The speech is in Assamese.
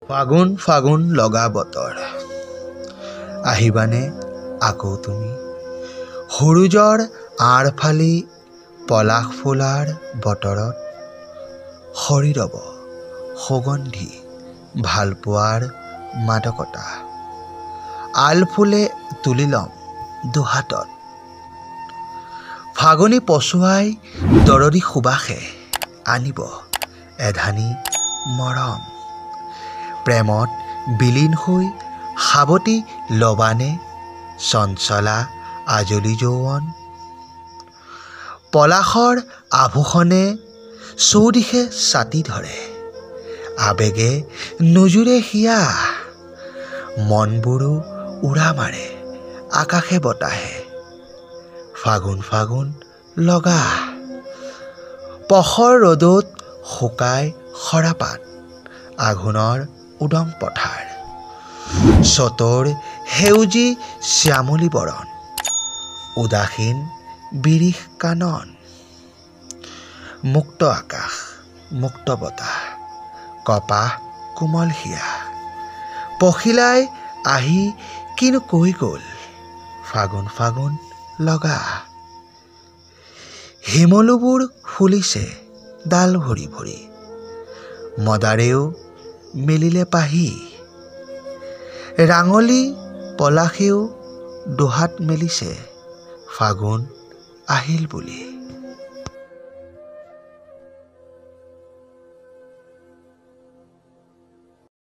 ফাগুন ফাগুন লগা বতৰ আহিবানে আকৌ তুমি সূৰুজৰ আঁৰ ফালি পলাশ ফুলাৰ বতৰত সৰি ৰব সুগন্ধি ভালপোৱাৰ মাদকতা আলফুলে তুলি ল'ম দুহাতত ফাগুনী পছুৱাই দৰদী সুবাসে আনিব এধানি মৰম প্ৰেমত বিলীন হৈ সাৱটি লবানে চঞ্চলা আজলি যৌৱন পলাশৰ আভূষণে চৌদিশে ছাতি ধৰে আবেগে নুজুৰে হিয়া মনবোৰো উৰা মাৰে আকাশে বতাহে ফাগুন ফাগুন লগা পখৰ ৰ'দত শুকাই সৰাপাত আঘোণৰ উদং পথাৰ চতৰ সেউজী শ্যামলী বৰণ উদাসীন বিৰিখ কানন মুক্ত আকাশ মুক্ত বতাহ কপাহ কোমল হিয়া পখিলাই আহি কিনো কৈ গ'ল ফাগুন ফাগুন লগা শিমলুবোৰ ফুলিছে ডাল ভৰি ভৰি মদাৰেও মেলিলে পাহি ৰাঙলী পলাশেও দুহাত মেলিছে ফাগুন আহিল বুলি।